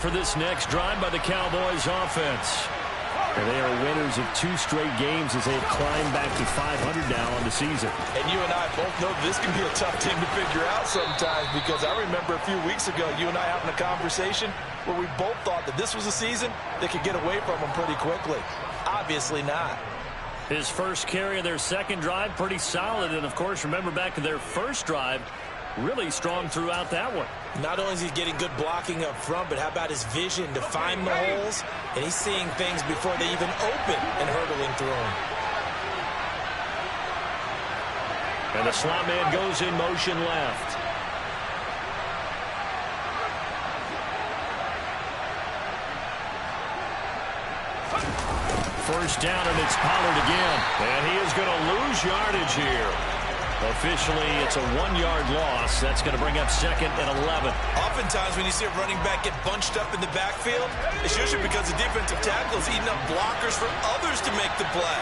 For this next drive by the Cowboys offense. And they are winners of 2 straight games as they've climbed back to 500 now on the season. And you and I both know this can be a tough thing to figure out sometimes, because I remember a few weeks ago you and I having a conversation where we both thought that this was a season that could get away from them pretty quickly. Obviously not. His first carry of their second drive, pretty solid. And, of course, remember back to their first drive, really strong throughout that one. Not only is he getting good blocking up front, but how about his vision to find the holes? And he's seeing things before they even open and hurdling through them. And the slot man goes in motion left. First down, and it's Pollard again. And he is going to lose yardage here. Officially, it's a 1-yard loss. That's going to bring up 2nd and 11. Oftentimes, when you see a running back get bunched up in the backfield, it's usually because the defensive tackle is eating up blockers for others to make the play.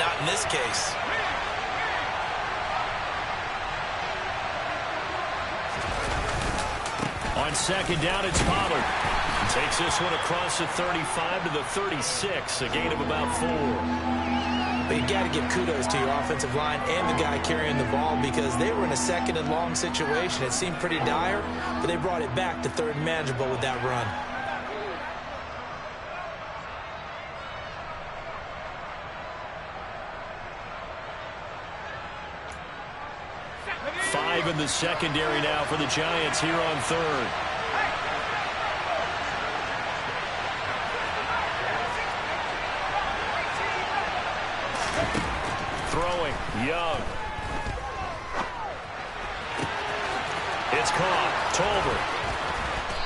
Not in this case. On 2nd down, it's Pollard. He takes this one across the 35 to the 36, a gain of about 4. But you got to give kudos to your offensive line and the guy carrying the ball, because they were in a 2nd and long situation. It seemed pretty dire, but they brought it back to 3rd and manageable with that run. Five in the secondary now for the Giants here on 3rd. Throwing, Young. It's caught, Tolbert.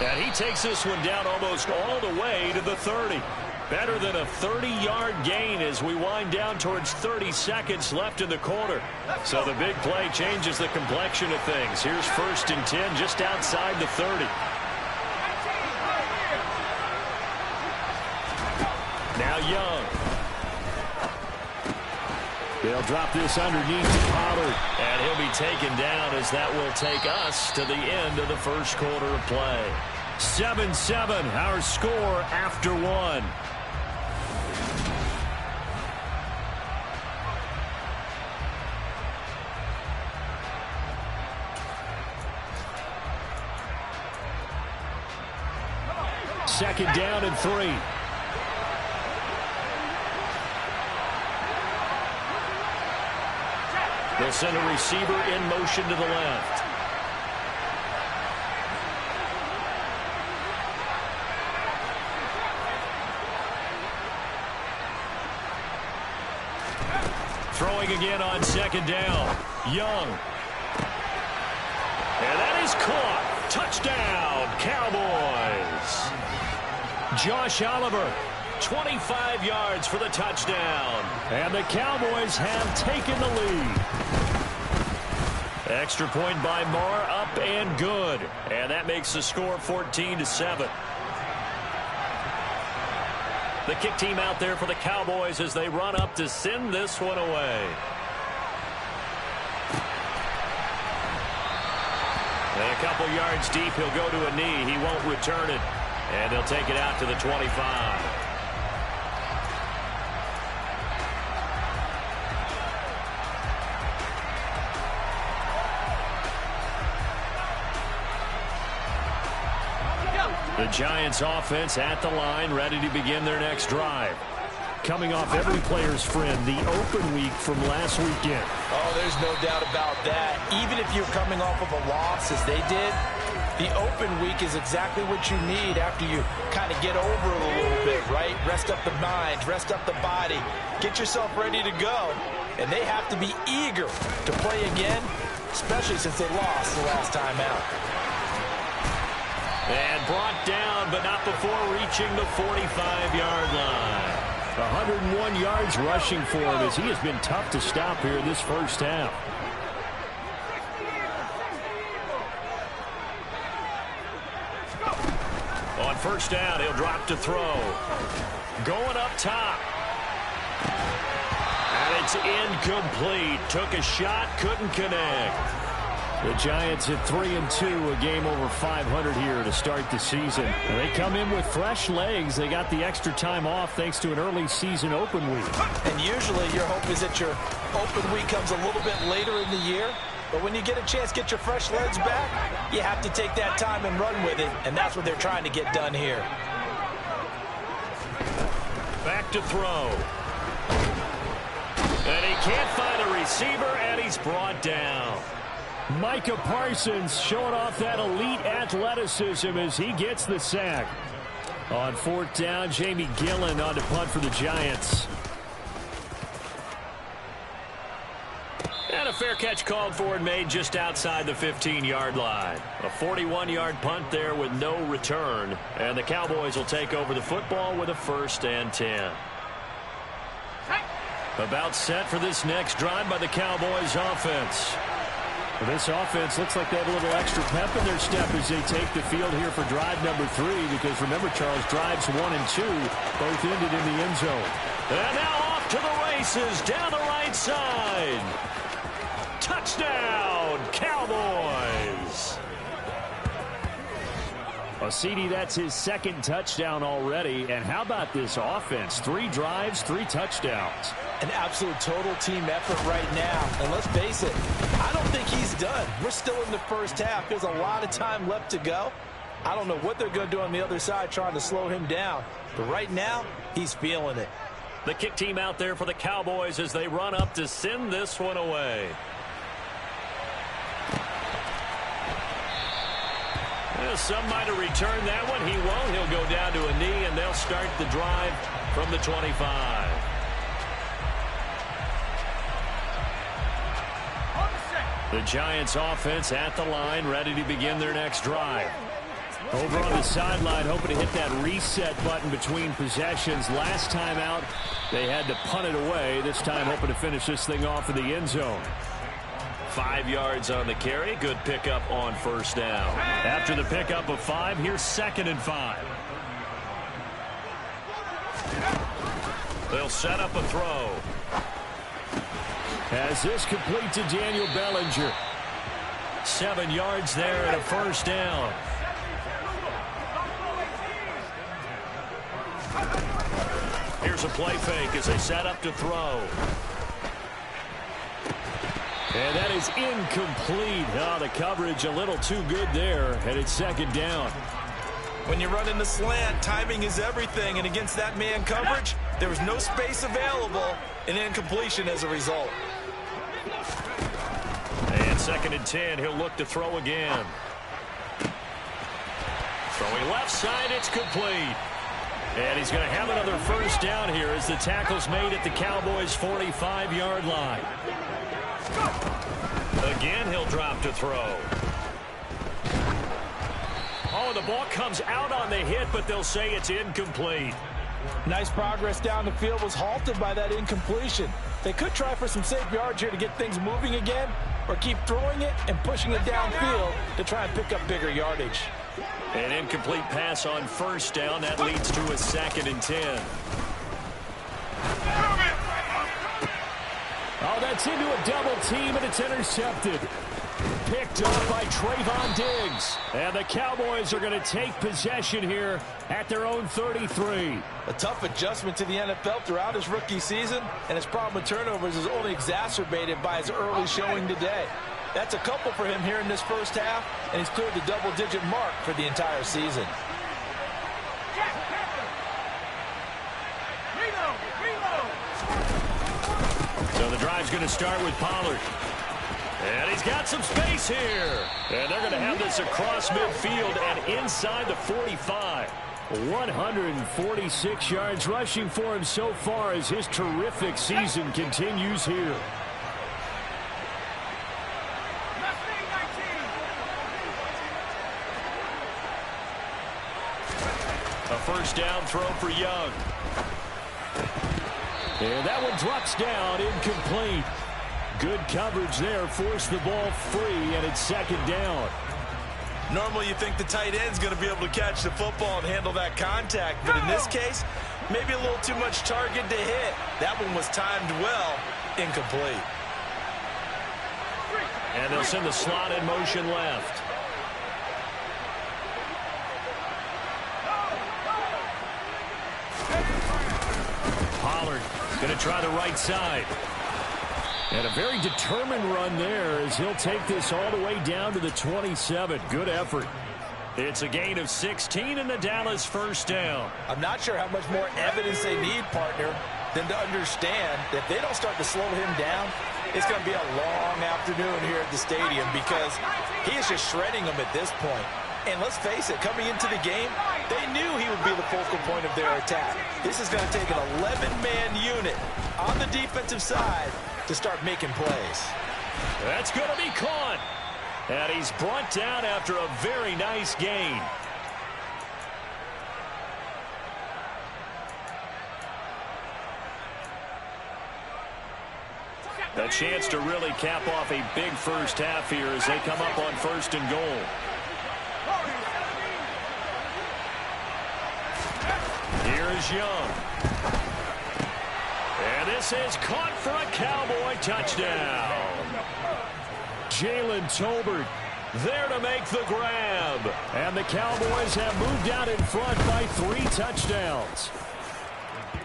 And he takes this one down almost all the way to the 30. Better than a 30-yard gain as we wind down towards 30 seconds left in the quarter. So the big play changes the complexion of things. Here's 1st and 10 just outside the 30. Now Young. They'll drop this underneath to Pollard. And he'll be taken down as that will take us to the end of the first quarter of play. 7-7, our score after 1. Second down and 3. They'll send a receiver in motion to the left. Throwing again on 2nd down. Young. And that is caught. Touchdown, Cowboys. Josh Oliver, 25 yards for the touchdown. And the Cowboys have taken the lead. Extra point by Marr, up and good. And that makes the score 14-7. The kick team out there for the Cowboys as they run up to send this one away. And a couple yards deep, he'll go to a knee. He won't return it. And they'll take it out to the 25. The Giants offense at the line, ready to begin their next drive. Coming off every player's friend, the open week from last weekend. Oh, there's no doubt about that. Even if you're coming off of a loss, as they did, the open week is exactly what you need after you kind of get over it a little bit, right? Rest up the mind, rest up the body, get yourself ready to go. And they have to be eager to play again, especially since they lost the last time out. And brought down, but not before reaching the 45-yard line. 101 yards rushing for him as he has been tough to stop here in this first half. On 1st down, he'll drop to throw. Going up top. And it's incomplete. Took a shot, couldn't connect. The Giants at 3-2, a game over 500 here to start the season. And they come in with fresh legs. They got the extra time off thanks to an early season open week. And usually your hope is that your open week comes a little bit later in the year. But when you get a chance to get your fresh legs back, you have to take that time and run with it. And that's what they're trying to get done here. Back to throw. And he can't find a receiver, and he's brought down. Micah Parsons showing off that elite athleticism as he gets the sack. On fourth down, Jamie Gillen on to punt for the Giants. And a fair catch called for and made just outside the 15-yard line. A 41-yard punt there with no return. And the Cowboys will take over the football with a 1st and 10. About set for this next drive by the Cowboys offense. This offense looks like they have a little extra pep in their step as they take the field here for drive number 3, because remember, Charles, drives 1 and 2 both ended in the end zone. And now off to the races down the right side. Touchdown, Cowboys. CD, that's his 2nd touchdown already. And how about this offense? 3 drives, 3 touchdowns. An absolute total team effort right now. And let's face it, I don't think he's done. We're still in the first half. There's a lot of time left to go. I don't know what they're going to do on the other side trying to slow him down. But right now, he's feeling it. The kick team out there for the Cowboys as they run up to send this one away. Well, some might have returned that one. He won't. He'll go down to a knee, and they'll start the drive from the 25. The Giants offense at the line, ready to begin their next drive. Over on the sideline, hoping to hit that reset button between possessions. Last time out, they had to punt it away. This time, hoping to finish this thing off in the end zone. 5 yards on the carry. Good pickup on 1st down. After the pickup of 5, here's 2nd and 5. They'll set up a throw. As this complete to Daniel Bellinger. 7 yards there and a 1st down. Here's a play fake as they set up to throw. And that is incomplete. Oh, the coverage a little too good there, and it's 2nd down. When you run in the slant, timing is everything, and against that man coverage, there was no space available, and incompletion as a result. And 2nd and 10, he'll look to throw again. Throwing left side, it's complete. And he's going to have another 1st down here as the tackle's made at the Cowboys' 45-yard line. Again, he'll drop to throw. Oh, the ball comes out on the hit, but they'll say it's incomplete. Nice progress down the field, was halted by that incompletion. They could try for some safe yards here to get things moving again, or keep throwing it and pushing it downfield to try and pick up bigger yardage. An incomplete pass on 1st down. That leads to a 2nd and 10. Oh, that's into a double team, and it's intercepted. Picked up by Trayvon Diggs. And the Cowboys are going to take possession here at their own 33. A tough adjustment to the NFL throughout his rookie season, and his problem with turnovers is only exacerbated by his early showing today. That's a couple for him here in this 1st half, and he's cleared the double-digit mark for the entire season. So the drive's going to start with Pollard. And he's got some space here. And they're going to have this across midfield and inside the 45. 146 yards rushing for him so far as his terrific season continues here. A 1st down throw for Young. And that one drops down, incomplete. Good coverage there, forced the ball free, and it's 2nd down. Normally you think the tight end's going to be able to catch the football and handle that contact, but in this case, maybe a little too much target to hit. That one was timed well, incomplete. And they'll send the slot in motion left. Pollard going to try the right side. And a very determined run there as he'll take this all the way down to the 27. Good effort. It's a gain of 16 and the Dallas first down. I'm not sure how much more evidence they need, partner, than to understand that if they don't start to slow him down, it's going to be a long afternoon here at the stadium because he is just shredding them at this point. And let's face it, coming into the game, they knew he would be the focal point of their attack. This is going to take an 11-man unit on the defensive side to start making plays. That's going to be caught. And he's brought down after a very nice gain. A chance to really cap off a big first half here as they come up on 1st and goal. Here's Young. And this is caught for a Cowboy touchdown. Jalen Tolbert there to make the grab. And the Cowboys have moved out in front by 3 touchdowns.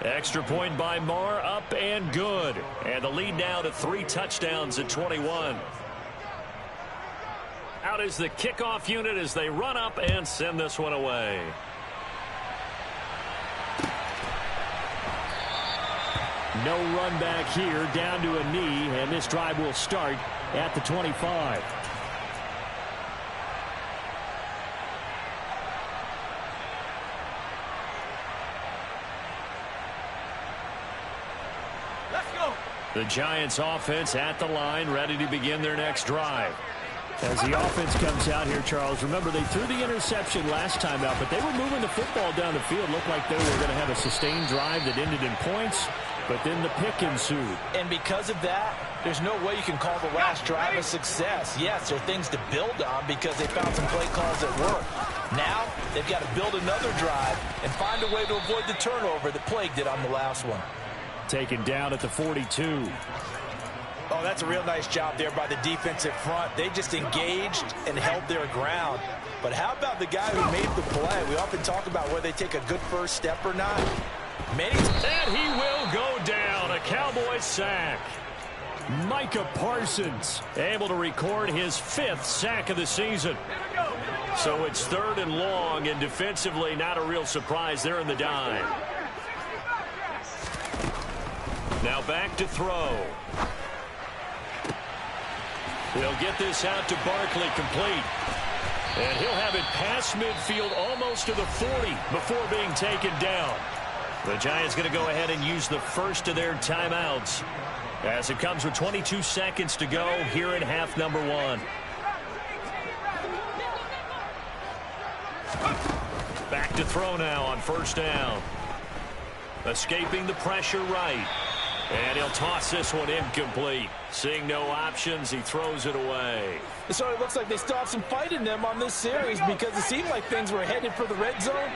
Extra point by Marr, up and good. And the lead now to 3 touchdowns at 21. Out is the kickoff unit as they run up and send this one away. No run back here, down to a knee, and this drive will start at the 25. Let's go. The Giants offense at the line, ready to begin their next drive. As the offense comes out here, Charles, remember they threw the interception last time out, but they were moving the football down the field. Looked like they were going to have a sustained drive that ended in points, but then the pick ensued. And because of that, there's no way you can call the last drive a success. Yes, there are things to build on because they found some play calls that work. Now, they've got to build another drive and find a way to avoid the turnover that plagued it on the last one. Taken down at the 42. Oh, that's a real nice job there by the defensive front. They just engaged and held their ground. But how about the guy who made the play? We often talk about whether they take a good first step or not. And he will go down. A Cowboy sack. Micah Parsons able to record his 5th sack of the season. So it's 3rd and long, and defensively not a real surprise there in the dime. Now back to throw. He'll get this out to Barkley, complete. And he'll have it past midfield almost to the 40 before being taken down. The Giants going to go ahead and use the first of their timeouts as it comes with 22 seconds to go here in half number 1. Back to throw now on 1st down. Escaping the pressure right. And he'll toss this one incomplete. Seeing no options, he throws it away. So it looks like they still have some fight in them on this series because it seemed like things were headed for the red zone.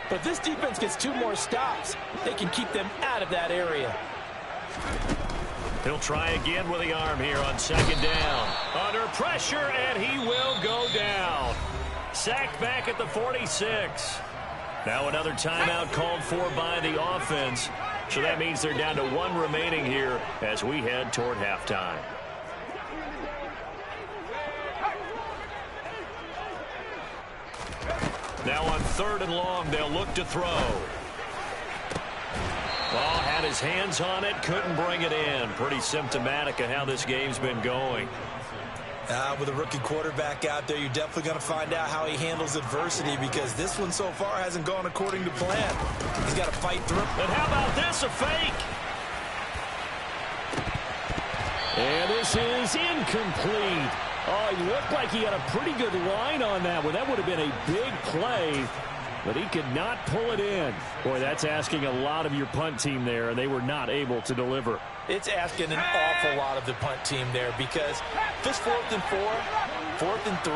But this defense gets 2 more stops. They can keep them out of that area. He'll try again with the arm here on 2nd down. Under pressure, and he will go down. Sacked back at the 46. Now another timeout called for by the offense. So that means they're down to 1 remaining here as we head toward halftime. Now on 3rd and long, they'll look to throw. Ball had his hands on it, couldn't bring it in. Pretty symptomatic of how this game's been going. With a rookie quarterback out there, you're definitely going to find out how he handles adversity because this one so far hasn't gone according to plan. He's got to fight through. And how about this, a fake? And this is incomplete. Oh, he looked like he had a pretty good line on that one. That would have been a big play, but he could not pull it in. Boy, that's asking a lot of your punt team there, and they were not able to deliver. It's asking an awful lot of the punt team there because this 4th and 4, 4th and 3,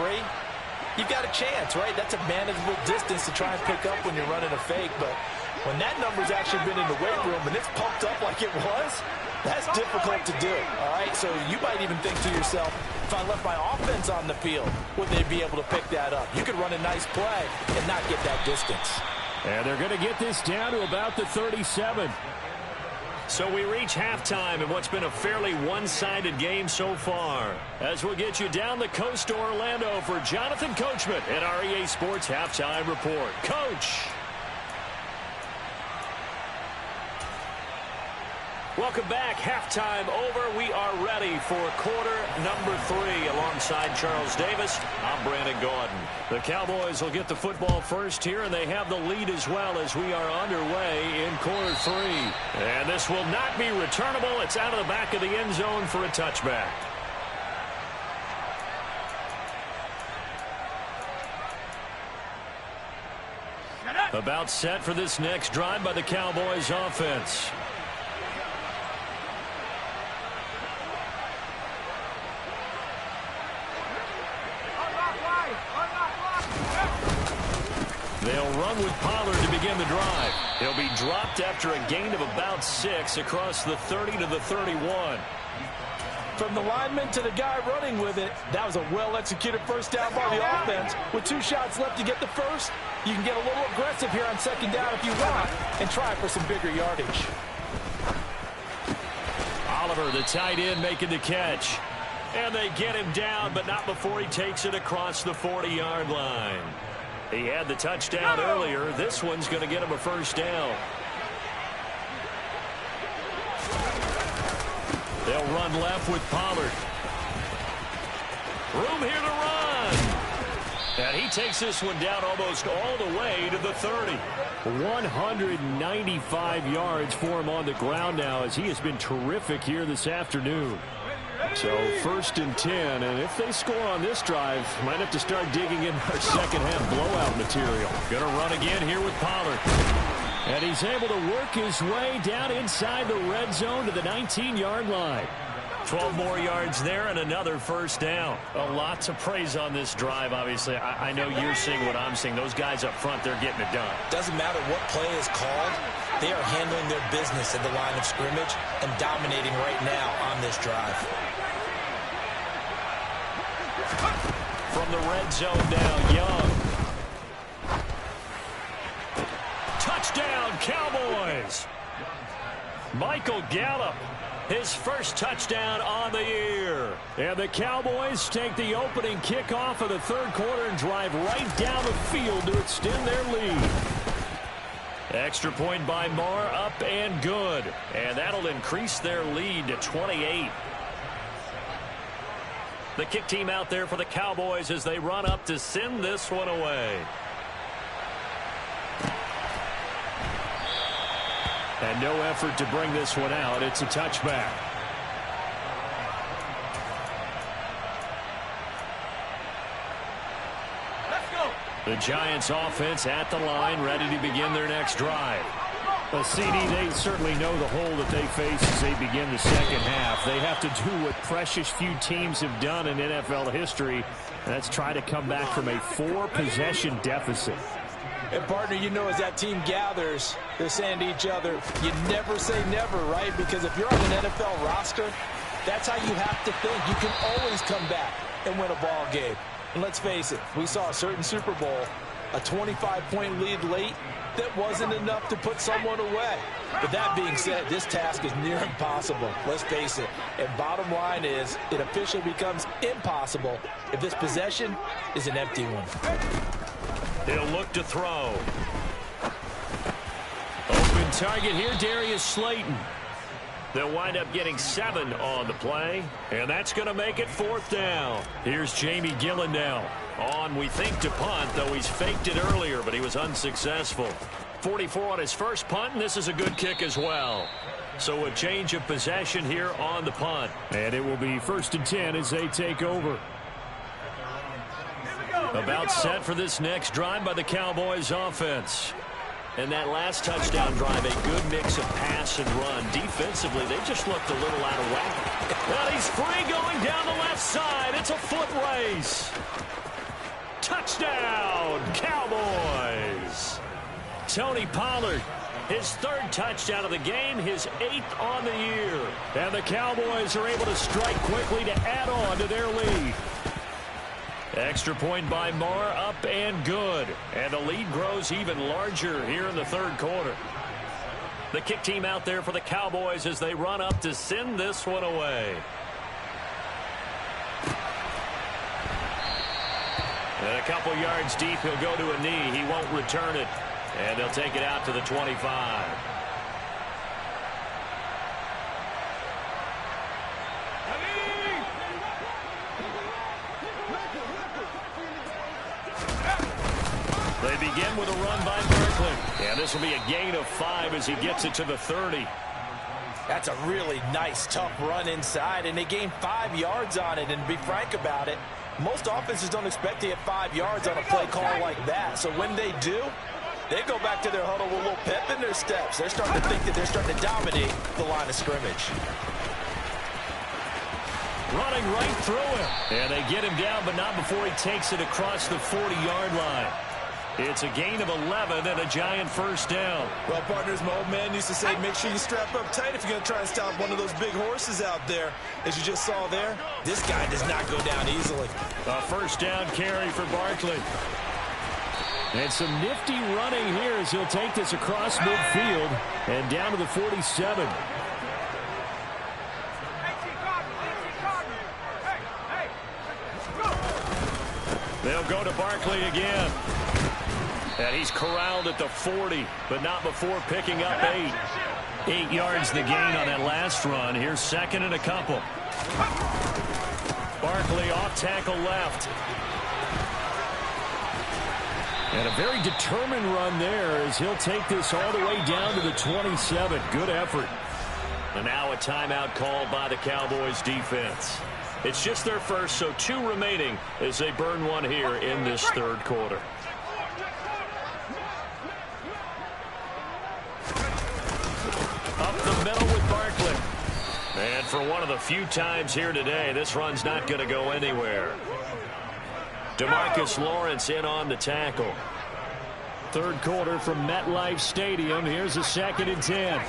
you've got a chance, right? That's a manageable distance to try and pick up when you're running a fake, but When that number's actually been in the weight room and it's pumped up like it was, that's difficult to do, all right? So you might even think to yourself, if I left my offense on the field, would they be able to pick that up? You could run a nice play and not get that distance. And they're going to get this down to about the 37. So we reach halftime in what's been a fairly one-sided game so far. As we'll get you down the coast to Orlando for Jonathan Coachman at our EA Sports Halftime Report. Coach. Welcome back. Halftime over. We are ready for quarter number 3 alongside Charles Davis. I'm Brandon Gaudin. The Cowboys will get the football first here, and they have the lead as well as we are underway in quarter 3. And this will not be returnable. It's out of the back of the end zone for a touchback. About set for this next drive by the Cowboys offense. They'll run with Pollard to begin the drive. He'll be dropped after a gain of about 6 across the 30 to the 31. From the lineman to the guy running with it, that was a well-executed first down by the offense. With 2 shots left to get the first, you can get a little aggressive here on second down if you want and try for some bigger yardage. Oliver, the tight end, making the catch. And they get him down, but not before he takes it across the 40-yard line. He had the touchdown earlier. This one's going to get him a first down. They'll run left with Pollard. Room here to run. And he takes this one down almost all the way to the 30. 195 yards for him on the ground now as he has been terrific here this afternoon. So 1st and 10, and if they score on this drive, might have to start digging in our second half blowout material. Going to run again here with Pollard. And he's able to work his way down inside the red zone to the 19-yard line. 12 more yards there and another first down. A lot to praise on this drive, obviously. I know you're seeing what I'm seeing. Those guys up front, they're getting it done. Doesn't matter what play is called. They are handling their business at the line of scrimmage and dominating right now on this drive. From the red zone now, Young. Touchdown, Cowboys. Michael Gallup, his first touchdown on the year. And the Cowboys take the opening kickoff of the 3rd quarter and drive right down the field to extend their lead. Extra point by Moore, up and good. And that'll increase their lead to 28. The kick team out there for the Cowboys as they run up to send this one away. And no effort to bring this one out. It's a touchback. Let's go. The Giants offense at the line, ready to begin their next drive. Well, CD, they certainly know the hole that they face as they begin the second half. They have to do what precious few teams have done in NFL history, and that's try to come back from a 4-possession deficit. And, partner, you know, as that team gathers, they're saying to each other, you never say never, right? Because if you're on an NFL roster, that's how you have to think. You can always come back and win a ball game. And let's face it, we saw a certain Super Bowl, a 25-point lead late, that wasn't enough to put someone away. But that being said, this task is near impossible. Let's face it. And bottom line is, it officially becomes impossible if this possession is an empty one. He'll look to throw. Open target here, Darius Slayton. They'll wind up getting 7 on the play, and that's going to make it 4th down. Here's Jamie Gillen now. On, we think, to punt, though he's faked it earlier, but he was unsuccessful. 44 on his first punt, and this is a good kick as well. So a change of possession here on the punt. And it will be 1st and 10 as they take over. About set for this next drive by the Cowboys offense. And that last touchdown drive, a good mix of pass and run. Defensively, they just looked a little out of whack. Well, he's free going down the left side. It's a foot race. Touchdown, Cowboys. Tony Pollard. His third touchdown of the game, his 8th on the year. And the Cowboys are able to strike quickly to add on to their lead. Extra point by Marr, up and good. And the lead grows even larger here in the third quarter. The kick team out there for the Cowboys as they run up to send this one away. And a couple yards deep, he'll go to a knee. He won't return it. And they'll take it out to the 25. They begin with a run by Barkley. And this will be a gain of 5 as he gets it to the 30. That's a really nice, tough run inside, and they gained 5 yards on it. And to be frank about it, most offenses don't expect to get 5 yards on a play call like that. So when they do, they go back to their huddle with a little pep in their steps. They're starting to think that they're starting to dominate the line of scrimmage. Running right through him. And they get him down, but not before he takes it across the 40-yard line. It's a gain of 11 and a giant first down. Well, partners, my old man used to say, make sure you strap up tight if you're going to try and stop one of those big horses out there. As you just saw there, this guy does not go down easily. A first down carry for Barkley. And some nifty running here as he'll take this across midfield and down to the 47. They'll go to Barkley again. And he's corralled at the 40, but not before picking up 8. 8 yards the gain on that last run. Here's second and a couple. Barkley off tackle left. And a very determined run there as he'll take this all the way down to the 27. Good effort. And now a timeout called by the Cowboys defense. It's just their first, so 2 remaining as they burn one here in this third quarter. Up the middle with Barkley. And for one of the few times here today, this run's not going to go anywhere. DeMarcus Lawrence in on the tackle. Third quarter from MetLife Stadium. Here's a 2nd and 10.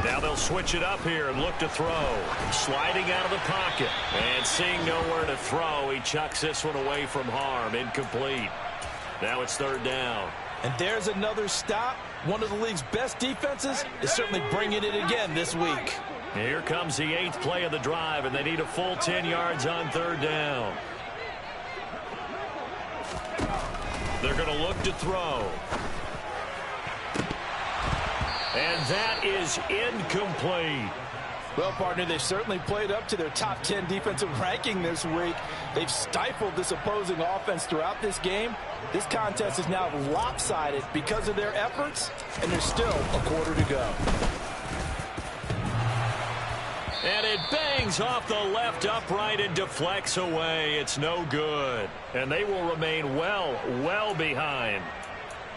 Now they'll switch it up here and look to throw. Sliding out of the pocket. And seeing nowhere to throw, he chucks this one away from harm. Incomplete. Now it's third down. And there's another stop. One of the league's best defenses is certainly bringing it again this week. Here comes the 8th play of the drive, and they need a full 10 yards on third down. They're going to look to throw. And that is incomplete. Well, partner, they've certainly played up to their top 10 defensive ranking this week. They've stifled this opposing offense throughout this game. This contest is now lopsided because of their efforts, and there's still a quarter to go. And it bangs off the left upright and deflects away. It's no good. And they will remain well behind.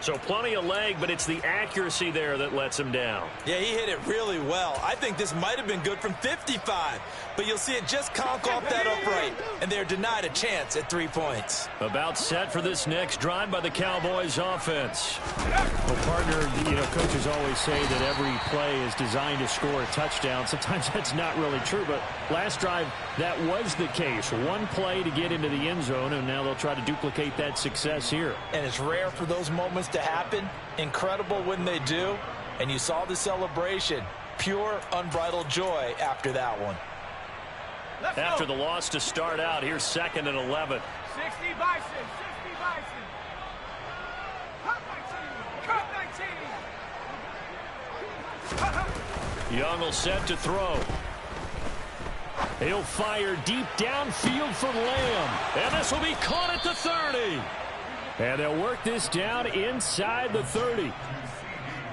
So plenty of leg, but it's the accuracy there that lets him down. Yeah, he hit it really well. I think this might have been good from 55, but you'll see it just conk off that upright, and they're denied a chance at 3 points. About set for this next drive by the Cowboys offense. Well, partner, coaches always say that every play is designed to score a touchdown. Sometimes that's not really true, but last drive, that was the case. One play to get into the end zone, and now they'll try to duplicate that success here. And it's rare for those moments to happen. Incredible when they do. And you saw the celebration. Pure, unbridled joy after that one. After the loss to start out, here's 2nd and 11. 60 Bison, 60 Bison. Cut 19, cut 19. Young will set to throw. He'll fire deep downfield for Lamb. And this will be caught at the 30. And they'll work this down inside the 30.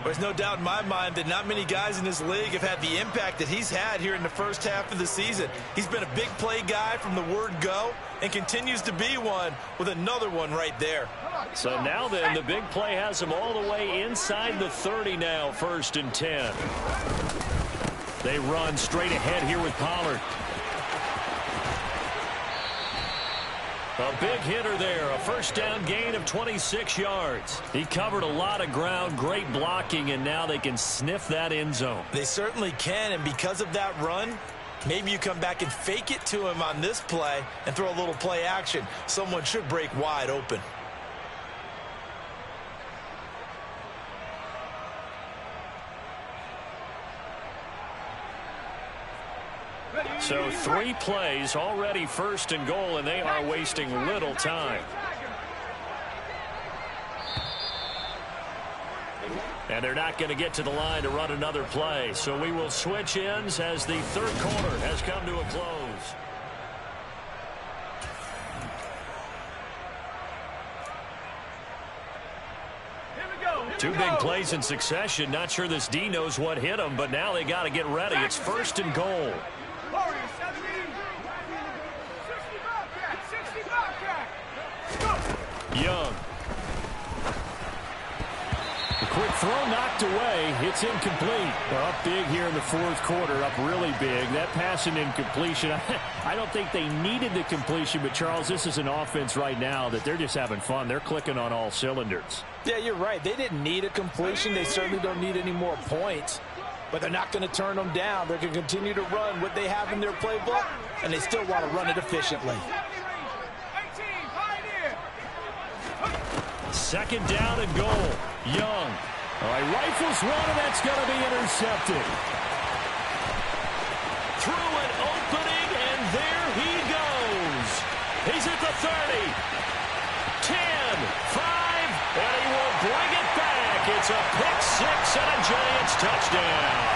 There's no doubt in my mind that not many guys in this league have had the impact that he's had here in the first half of the season. He's been a big play guy from the word go and continues to be one with another one right there. So now then, the big play has him all the way inside the 30 now, 1st and 10. They run straight ahead here with Pollard. A big hitter there, a first down gain of 26 yards. He covered a lot of ground, great blocking, and now they can sniff that end zone. They certainly can, and because of that run, maybe you come back and fake it to him on this play and throw a little play action. Someone should break wide open. So 3 plays already first and goal, and they are wasting little time. And they're not going to get to the line to run another play. So we will switch ends as the third quarter has come to a close. Two big plays in succession. Not sure this D knows what hit them, but now they got to get ready. It's first and goal. Young. The quick throw knocked away. It's incomplete. They're up big here in the fourth quarter, up really big. That pass and incompletion, I don't think they needed the completion, but Charles, this is an offense right now that they're just having fun. They're clicking on all cylinders. Yeah, you're right. They didn't need a completion. They certainly don't need any more points. But they're not going to turn them down. They're going to continue to run what they have in their playbook, and they still want to run it efficiently. Second down and goal. Young. All right, rifles one, and that's going to be intercepted. Through an opening, and there he goes. He's at the 30. 10, 5, and he will bring it back. It's a pick six and a Giants touchdown.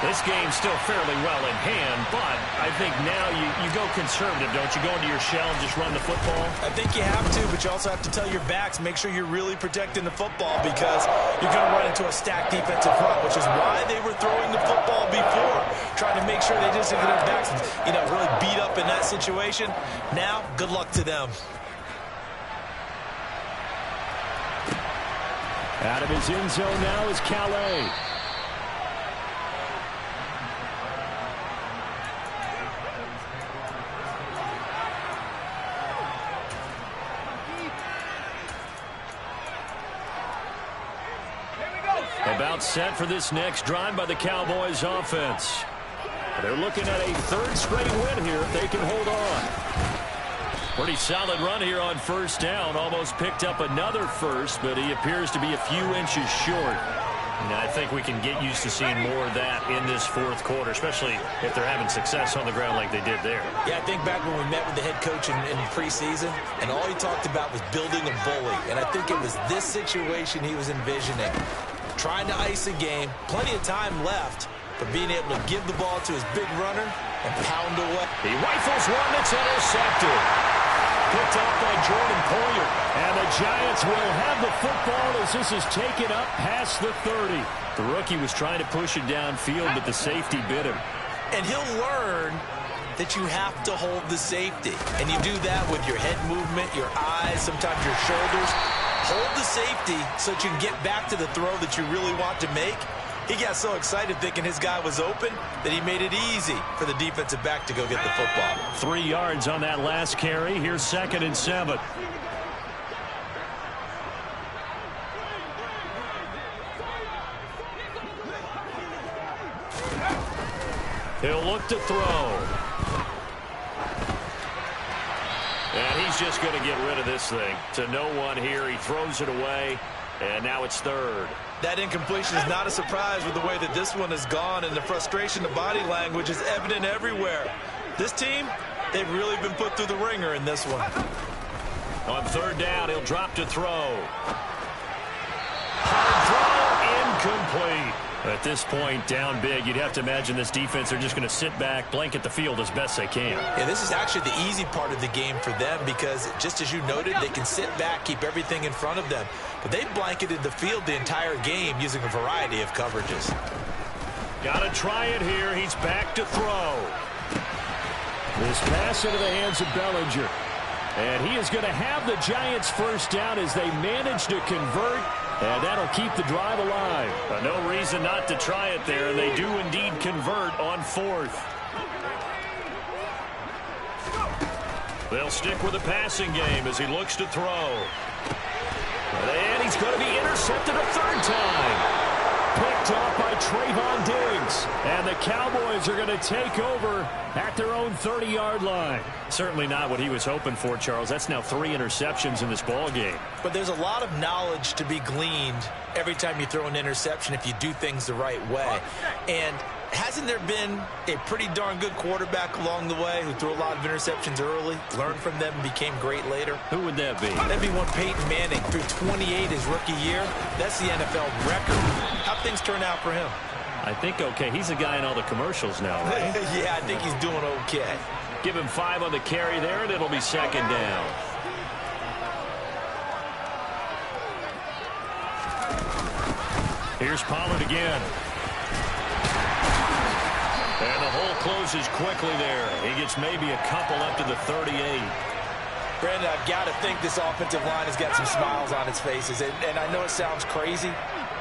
This game's still fairly well in hand, but I think now you go conservative, don't you? Go into your shell and just run the football? I think you have to, but you also have to tell your backs, make sure you're really protecting the football because you're going to run into a stacked defensive front, which is why they were throwing the football before, trying to make sure they just get their backs, really beat up in that situation. Now, good luck to them. Out of his end zone now is Calais. About set for this next drive by the Cowboys offense. They're looking at a third straight win here if they can hold on. Pretty solid run here on first down. Almost picked up another first, but he appears to be a few inches short. And I think we can get used to seeing more of that in this fourth quarter, especially if they're having success on the ground like they did there. Yeah, I think back when we met with the head coach in preseason, and all he talked about was building a bully. And I think it was this situation he was envisioning. Trying to ice a game, plenty of time left, but being able to give the ball to his big runner and pound away. He rifles one that's intercepted. Picked off by Jordan Poyer. And the Giants will have the football as this is taken up past the 30. The rookie was trying to push it downfield, but the safety bit him. And he'll learn that you have to hold the safety. And you do that with your head movement, your eyes, sometimes your shoulders. Hold the safety so that you can get back to the throw that you really want to make. He got so excited thinking his guy was open that he made it easy for the defensive back to go get the football. 3 yards on that last carry. Here's 2nd and 7. He'll look to throw. And he's just going to get rid of this thing. To no one here. He throws it away. And now it's 3rd. That incompletion is not a surprise with the way that this one has gone, and the frustration, the body language is evident everywhere. This team, they've really been put through the ringer in this one. On 3rd down, he'll drop to throw. Hard throw, incomplete. At this point, down big, you'd have to imagine this defense are just going to sit back, blanket the field as best they can. Yeah, this is actually the easy part of the game for them because, just as you noted, they can sit back, keep everything in front of them. But they blanketed the field the entire game using a variety of coverages. Got to try it here. He's back to throw. This pass into the hands of Bellinger. And he is going to have the Giants first down as they manage to convert. And that'll keep the drive alive. No reason not to try it there. And they do indeed convert on 4th. They'll stick with the passing game as he looks to throw. And he's going to be intercepted a third time. Picked off by Trayvon Diggs. And the Cowboys are going to take over at their own 30-yard line. Certainly not what he was hoping for, Charles. That's now 3 interceptions in this ball game. But there's a lot of knowledge to be gleaned every time you throw an interception if you do things the right way. And hasn't there been a pretty darn good quarterback along the way who threw a lot of interceptions early, learned from them, and became great later? Who would that be? That'd be one Peyton Manning threw 28 his rookie year. That's the NFL record. How'd things turn out for him? I think okay. He's a guy in all the commercials now, right? Yeah, I think he's doing okay. Give him 5 on the carry there, and it'll be second down. Here's Pollard again. And the hole closes quickly there. He gets maybe a couple up to the 38. Brandon, I've got to think this offensive line has got some smiles on its faces. And I know it sounds crazy,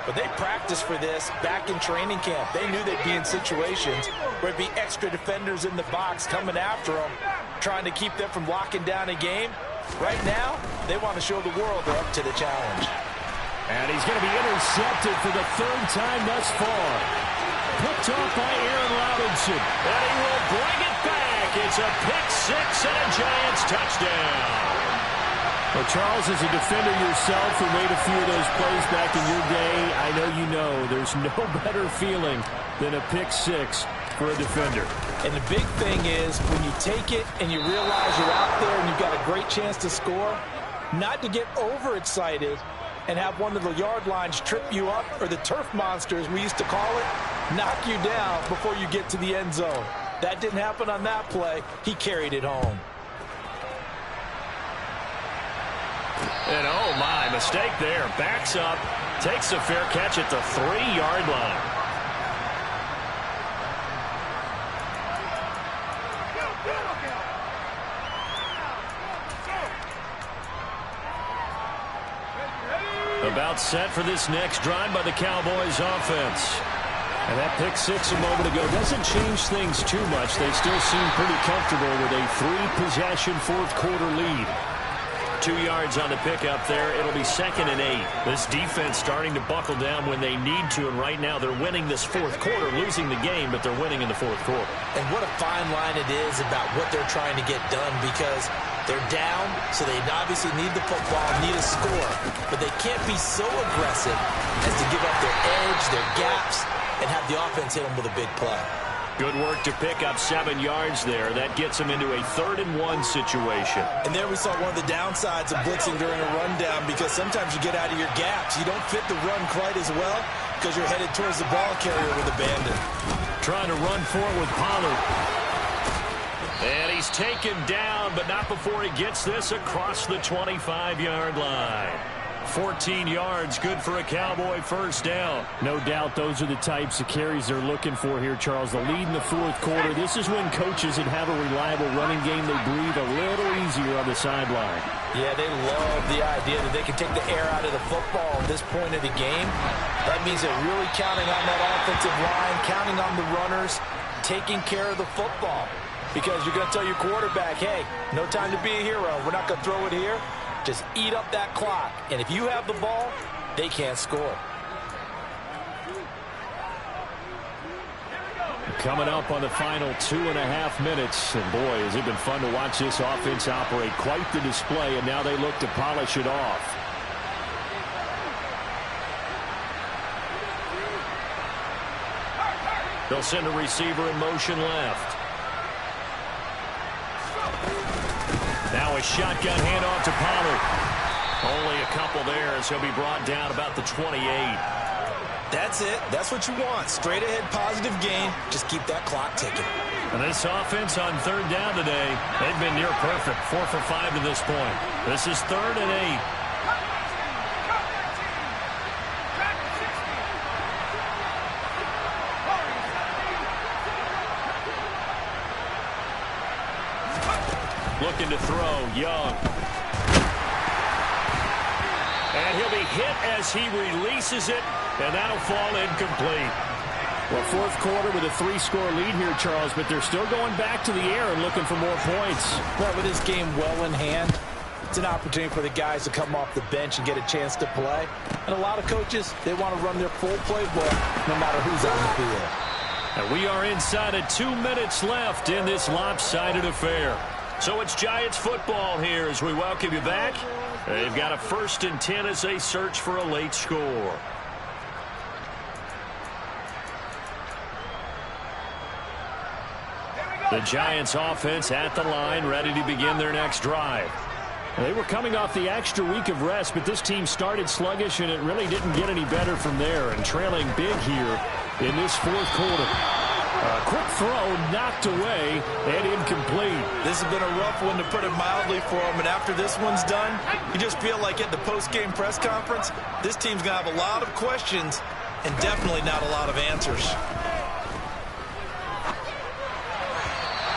but they practiced for this back in training camp. They knew they'd be in situations where it'd be extra defenders in the box coming after them, trying to keep them from locking down a game. Right now, they want to show the world they're up to the challenge. And he's going to be intercepted for the 3rd time thus far. Picked off by Aaron Robinson. And he will bring it back. It's a pick 6 and a Giants touchdown. Well, Charles, as a defender yourself who made a few of those plays back in your day, I know you know there's no better feeling than a pick 6 for a defender. And the big thing is when you take it and you realize you're out there and you've got a great chance to score, not to get overexcited and have one of the yard lines trip you up, or the turf monsters, we used to call it, knock you down before you get to the end zone. That didn't happen on that play. He carried it home. And oh my, mistake there. Backs up, takes a fair catch at the 3-yard line. About set for this next drive by the Cowboys offense. And that pick 6 a moment ago doesn't change things too much. They still seem pretty comfortable with a 3-possession 4th-quarter lead. 2 yards on the pickup there. It'll be 2nd and 8. This defense starting to buckle down when they need to, and right now they're winning this 4th quarter, losing the game, but they're winning in the 4th quarter. And what a fine line it is about what they're trying to get done, because they're down, so they obviously need the football, need a score, but they can't be so aggressive as to give up their edge, their gaps, and have the offense hit them with a big play. Good work to pick up 7 yards there. That gets them into a 3rd and 1 situation. And there we saw one of the downsides of blitzing during a rundown, because sometimes you get out of your gaps. You don't fit the run quite as well because you're headed towards the ball carrier with abandon. Trying to run for it with Pollard. And he's taken down, but not before he gets this across the 25-yard line. 14 yards, good for a Cowboy first down. No doubt those are the types of carries they're looking for here, Charles. The lead in the 4th quarter. This is when coaches that have a reliable running game, they breathe a little easier on the sideline. Yeah, they love the idea that they can take the air out of the football at this point of the game. That means they're really counting on that offensive line, counting on the runners, taking care of the football. Because you're going to tell your quarterback, hey, no time to be a hero. We're not going to throw it here. Just eat up that clock. And if you have the ball, they can't score. Coming up on the final 2.5 minutes. And boy, has it been fun to watch this offense operate. Quite the display, and now they look to polish it off. They'll send a receiver in motion left. Now a shotgun handoff to Pollard. Only a couple there as he'll be brought down about the 28. That's it. That's what you want. Straight ahead positive gain. Just keep that clock ticking. And this offense on 3rd down today, they've been near perfect. 4 for 5 to this point. This is 3rd and 8. Looking to throw, Young. And he'll be hit as he releases it, and that'll fall incomplete. Well, fourth quarter with a 3-score lead here, Charles, but they're still going back to the air and looking for more points. Well, with this game well in hand, it's an opportunity for the guys to come off the bench and get a chance to play. And a lot of coaches, they want to run their full playbook no matter who's on the field. And we are inside of 2 minutes left in this lopsided affair. So it's Giants football here as we welcome you back. They've got a 1st and 10 as they search for a late score. The Giants offense at the line, ready to begin their next drive. They were coming off the extra week of rest, but this team started sluggish, and it really didn't get any better from there, and trailing big here in this fourth quarter. A quick throw knocked away and incomplete. This has been a rough one, to put it mildly, for him. And after this one's done, you just feel like at the post-game press conference, this team's going to have a lot of questions and definitely not a lot of answers.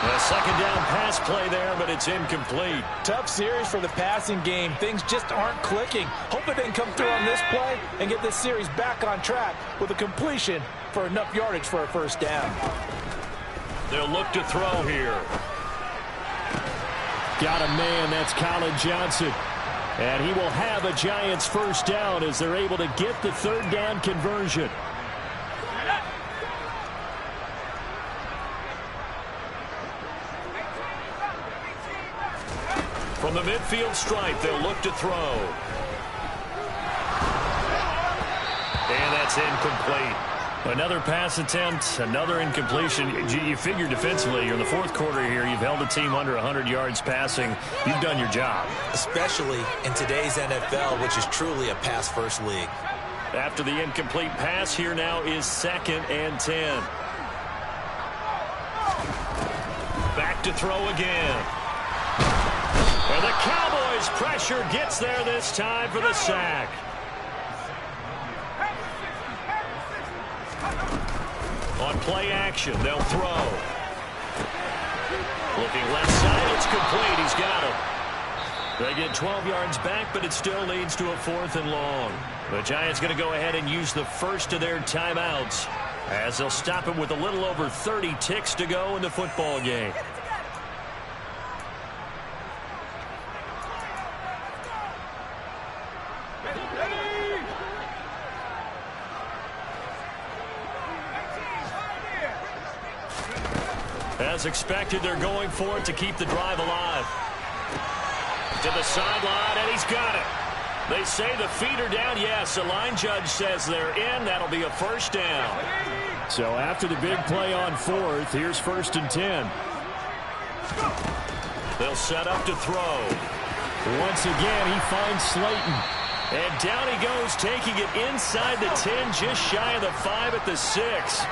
A second down pass play there, but it's incomplete. Tough series for the passing game. Things just aren't clicking. Hope it didn't come through on this play and get this series back on track with a completion for enough yardage for a first down. They'll look to throw here. Got a man, that's Colin Johnson. And he will have a Giants first down as they're able to get the third down conversion. From the midfield stripe, they'll look to throw. And that's incomplete. Another pass attempt, another incompletion. You figure defensively, you're in the fourth quarter here, you've held a team under 100 yards passing. You've done your job. Especially in today's NFL, which is truly a pass-first league. After the incomplete pass, here now is 2nd and 10. Back to throw again. And the Cowboys' pressure gets there this time for the sack. On play action, they'll throw. Looking left side, it's complete. He's got it. They get 12 yards back, but it still leads to a 4th and long. The Giants going to go ahead and use the first of their timeouts as they'll stop it with a little over 30 ticks to go in the football game. As expected, they're going for it to keep the drive alive. To the sideline, and he's got it. They say the feet are down. Yes, the line judge says they're in. That'll be a first down. So after the big play on 4th, here's 1st and 10. They'll set up to throw. Once again, he finds Slayton. And down he goes, taking it inside the 10, just shy of the 5 at the 6.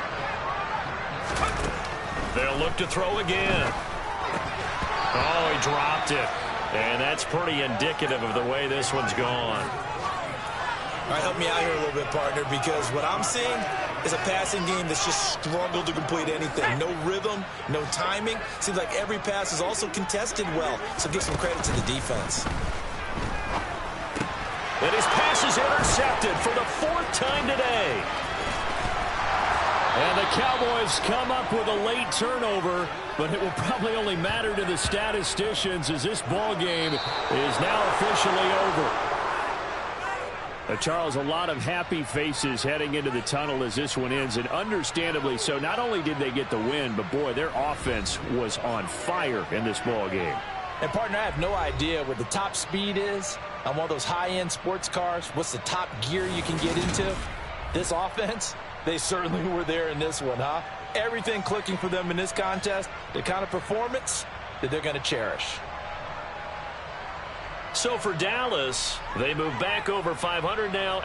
They'll look to throw again. Oh, he dropped it. And that's pretty indicative of the way this one's gone. All right, help me out here a little bit, partner, because what I'm seeing is a passing game that's just struggled to complete anything. No rhythm, no timing. Seems like every pass is also contested well, so give some credit to the defense. And his pass is intercepted for the 4th time today. And the Cowboys come up with a late turnover, but it will probably only matter to the statisticians as this ball game is now officially over. Charles, a lot of happy faces heading into the tunnel as this one ends, and understandably so. Not only did they get the win, but boy, their offense was on fire in this ball game. And partner, I have no idea what the top speed is on one of those high-end sports cars. What's the top gear you can get into? This offense, they certainly were there in this one, huh? Everything clicking for them in this contest, the kind of performance that they're going to cherish. So for Dallas, they move back over 500 now.